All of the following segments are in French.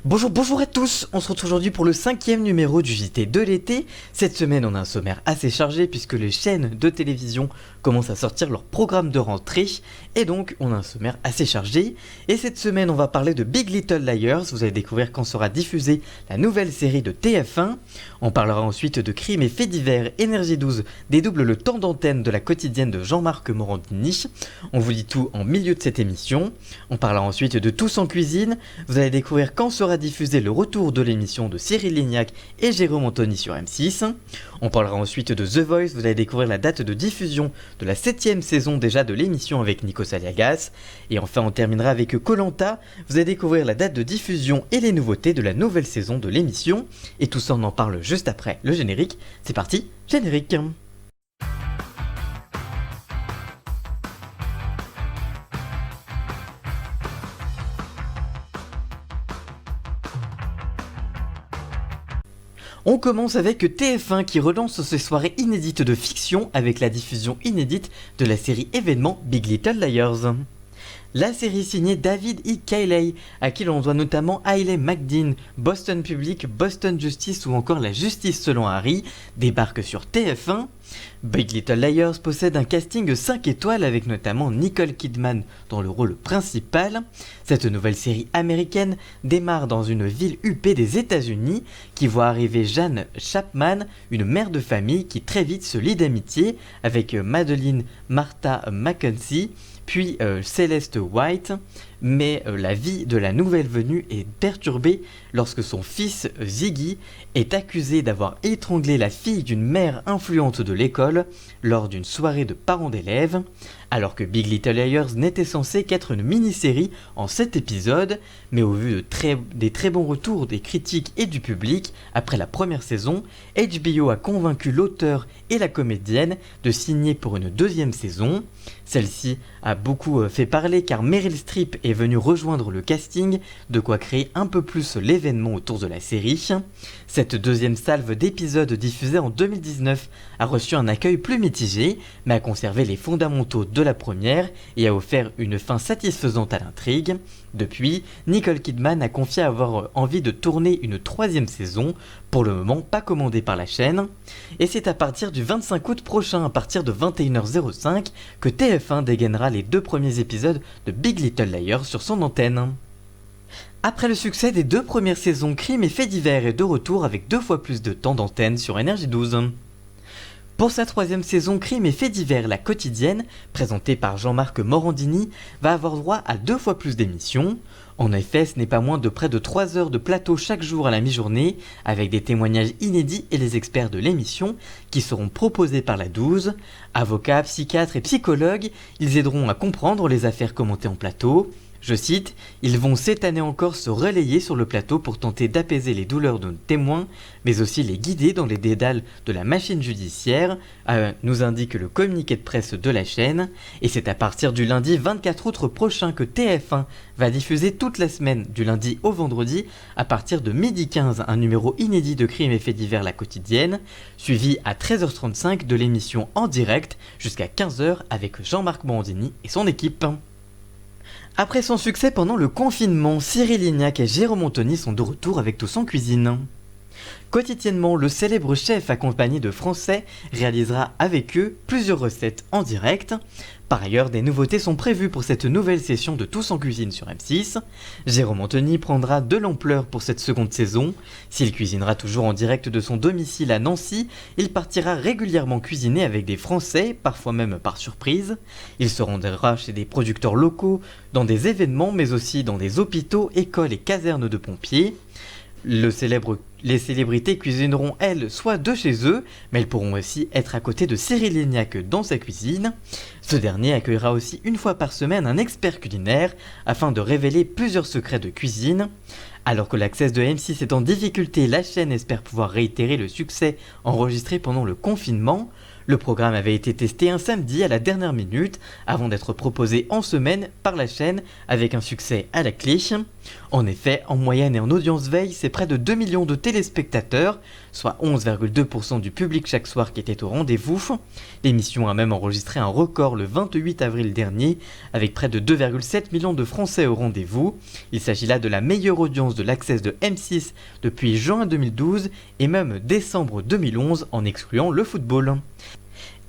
Bonjour à tous, on se retrouve aujourd'hui pour le 5e numéro du JT de l'été. Cette semaine on a un sommaire assez chargé puisque les chaînes de télévision commencent à sortir leur programme de rentrée et donc on a un sommaire assez chargé. Et cette semaine on va parler de Big Little Liars, vous allez découvrir quand sera diffusée la nouvelle série de TF1. On parlera ensuite de Crimes et Faits divers, Énergie 12 dédouble le temps d'antenne de la quotidienne de Jean-Marc Morandini. On vous dit tout en milieu de cette émission. On parlera ensuite de Tous en cuisine, vous allez découvrir quand sera diffusé le retour de l'émission de Cyril Lignac et Jérôme Anthony sur M6. On parlera ensuite de The Voice, vous allez découvrir la date de diffusion de la 7e saison déjà de l'émission avec Nikos Aliagas. Et enfin on terminera avec Koh-Lanta, vous allez découvrir la date de diffusion et les nouveautés de la nouvelle saison de l'émission. Et tout ça on en parle juste après le générique. C'est parti, générique. On commence avec TF1 qui relance ses soirées inédites de fiction avec la diffusion inédite de la série événement Big Little Liars. La série signée David E. Cayley, à qui l'on doit notamment Hailey McDean, Boston Public, Boston Justice ou encore La Justice selon Harry, débarque sur TF1. Big Little Liars possède un casting 5 étoiles avec notamment Nicole Kidman dans le rôle principal. Cette nouvelle série américaine démarre dans une ville huppée des États-Unis qui voit arriver Jane Chapman, une mère de famille qui très vite se lie d'amitié avec Madeline Martha McKenzie, puis Celeste White, mais la vie de la nouvelle venue est perturbée lorsque son fils Ziggy est accusé d'avoir étranglé la fille d'une mère influente de l'école lors d'une soirée de parents d'élèves. Alors que Big Little Liars n'était censé qu'être une mini-série en 7 épisodes, mais au vu des très bons retours des critiques et du public après la première saison, HBO a convaincu l'auteur et la comédienne de signer pour une deuxième saison. Celle-ci a beaucoup fait parler car Meryl Streep est venue rejoindre le casting, de quoi créer un peu plus l'événement autour de la série. Cette deuxième salve d'épisodes diffusée en 2019 a reçu un accueil plus mitigé, mais a conservé les fondamentaux de la première et a offert une fin satisfaisante à l'intrigue. Depuis, Nicole Kidman a confié avoir envie de tourner une troisième saison, pour le moment pas commandée par la chaîne. Et c'est à partir du 25 août prochain, à partir de 21h05, que TF1 dégainera les 2 premiers épisodes de Big Little Liars sur son antenne. Après le succès des 2 premières saisons, Crimes et Faits divers est de retour avec 2 fois plus de temps d'antenne sur Énergie 12. Pour sa 3e saison, Crimes et Faits divers, la quotidienne, présentée par Jean-Marc Morandini, va avoir droit à 2 fois plus d'émissions. En effet, ce n'est pas moins de près de 3 heures de plateau chaque jour à la mi-journée, avec des témoignages inédits et les experts de l'émission qui seront proposés par la 12. Avocats, psychiatres et psychologues, ils aideront à comprendre les affaires commentées en plateau. Je cite, « Ils vont cette année encore se relayer sur le plateau pour tenter d'apaiser les douleurs de nos témoins, mais aussi les guider dans les dédales de la machine judiciaire », nous indique le communiqué de presse de la chaîne. Et c'est à partir du lundi 24 août prochain que TF1 va diffuser toute la semaine, du lundi au vendredi, à partir de 12h15, un numéro inédit de Crimes et Faits divers, la quotidienne, suivi à 13h35 de l'émission en direct jusqu'à 15h avec Jean-Marc Morandini et son équipe. Après son succès pendant le confinement, Cyril Lignac et Jérôme Anthony sont de retour avec Tous en cuisine. Quotidiennement, le célèbre chef accompagné de Français réalisera avec eux plusieurs recettes en direct. Par ailleurs, des nouveautés sont prévues pour cette nouvelle session de Tous en cuisine sur M6. Jérôme Anthony prendra de l'ampleur pour cette seconde saison. S'il cuisinera toujours en direct de son domicile à Nancy, il partira régulièrement cuisiner avec des Français, parfois même par surprise. Il se rendra chez des producteurs locaux, dans des événements, mais aussi dans des hôpitaux, écoles et casernes de pompiers. Les célébrités cuisineront, elles, soit de chez eux, mais elles pourront aussi être à côté de Cyril Lignac dans sa cuisine. Ce dernier accueillera aussi une fois par semaine un expert culinaire afin de révéler plusieurs secrets de cuisine. Alors que l'accès de M6 est en difficulté, la chaîne espère pouvoir réitérer le succès enregistré pendant le confinement. Le programme avait été testé un samedi à la dernière minute avant d'être proposé en semaine par la chaîne avec un succès à la clé. En effet, en moyenne et en audience veille, c'est près de 2 millions de téléspectateurs, soit 11,2% du public chaque soir qui était au rendez-vous. L'émission a même enregistré un record le 28 avril dernier, avec près de 2,7 millions de Français au rendez-vous. Il s'agit là de la meilleure audience de l'Access de M6 depuis juin 2012 et même décembre 2011 en excluant le football.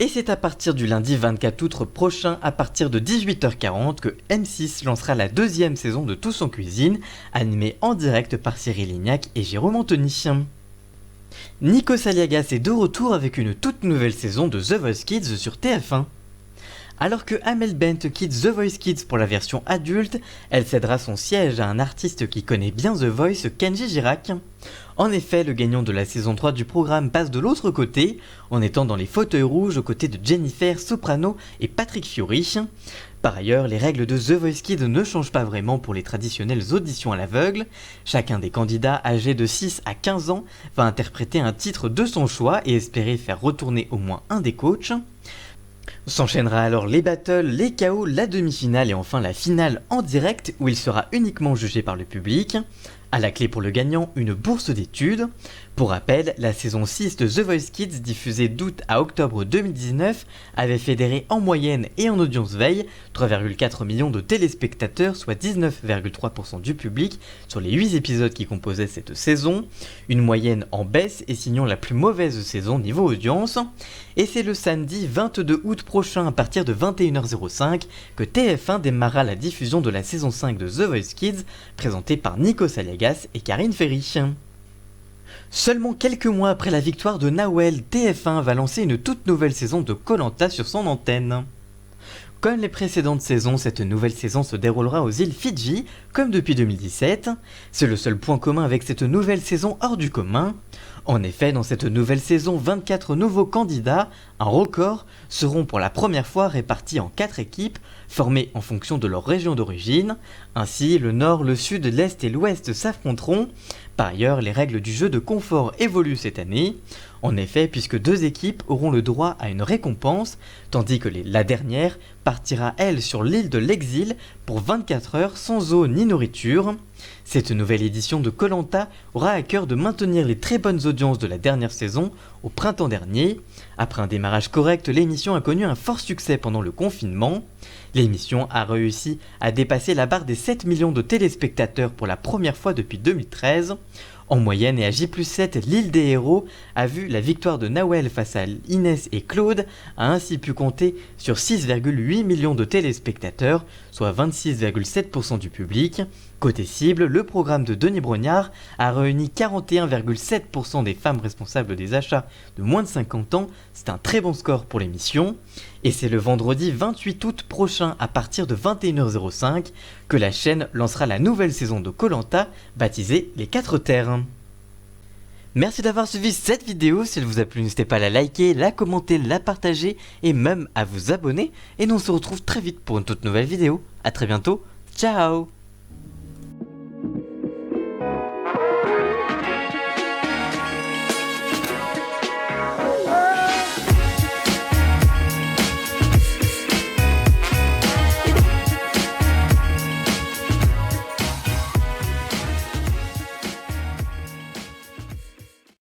Et c'est à partir du lundi 24 août prochain, à partir de 18h40, que M6 lancera la deuxième saison de Tous en cuisine, animée en direct par Cyril Lignac et Jérôme Anthony. Nikos Aliagas est de retour avec une toute nouvelle saison de The Voice Kids sur TF1. Alors que Amel Bent quitte The Voice Kids pour la version adulte, elle cédera son siège à un artiste qui connaît bien The Voice, Kenji Girac. En effet, le gagnant de la saison 3 du programme passe de l'autre côté, en étant dans les fauteuils rouges aux côtés de Jennifer Soprano et Patrick Fiori. Par ailleurs, les règles de The Voice Kids ne changent pas vraiment pour les traditionnelles auditions à l'aveugle. Chacun des candidats âgés de 6 à 15 ans va interpréter un titre de son choix et espérer faire retourner au moins un des coachs. S'enchaînera alors les battles, les KO, la demi-finale et enfin la finale en direct où il sera uniquement jugé par le public. À la clé pour le gagnant, une bourse d'études. Pour rappel, la saison 6 de The Voice Kids, diffusée d'août à octobre 2019, avait fédéré en moyenne et en audience veille 3,4 millions de téléspectateurs, soit 19,3% du public sur les 8 épisodes qui composaient cette saison. Une moyenne en baisse et signant la plus mauvaise saison niveau audience. Et c'est le samedi 22 août prochain à partir de 21h05 que TF1 démarrera la diffusion de la saison 5 de The Voice Kids, présentée par Nikos Aliagas et Karine Ferry. Seulement quelques mois après la victoire de Nawel, TF1 va lancer une toute nouvelle saison de Koh-Lanta sur son antenne. Comme les précédentes saisons, cette nouvelle saison se déroulera aux îles Fidji, comme depuis 2017. C'est le seul point commun avec cette nouvelle saison hors du commun. En effet, dans cette nouvelle saison, 24 nouveaux candidats, un record, seront pour la première fois répartis en 4 équipes, formées en fonction de leur région d'origine. Ainsi, le nord, le sud, l'est et l'ouest s'affronteront. Par ailleurs, les règles du jeu de confort évoluent cette année. En effet, puisque 2 équipes auront le droit à une récompense, tandis que la dernière partira elle sur l'île de l'exil pour 24 heures sans eau ni nourriture. Cette nouvelle édition de Koh-Lanta aura à cœur de maintenir les très bonnes audiences de la dernière saison au printemps dernier. Après un démarrage correct, l'émission a connu un fort succès pendant le confinement. L'émission a réussi à dépasser la barre des 7 millions de téléspectateurs pour la première fois depuis 2013. En moyenne et à J+7, l'île des héros a vu la victoire de Nawel face à Inès et Claude, a ainsi pu compter sur 6,8 millions de téléspectateurs, soit 26,7% du public. Côté cible, le programme de Denis Brognard a réuni 41,7% des femmes responsables des achats de moins de 50 ans, c'est un très bon score pour l'émission. Et c'est le vendredi 28 août prochain à partir de 21h05 que la chaîne lancera la nouvelle saison de Koh-Lanta baptisée Les 4 Terres. Merci d'avoir suivi cette vidéo, si elle vous a plu n'hésitez pas à la liker, la commenter, la partager et même à vous abonner. Et nous on se retrouve très vite pour une toute nouvelle vidéo. A très bientôt, ciao.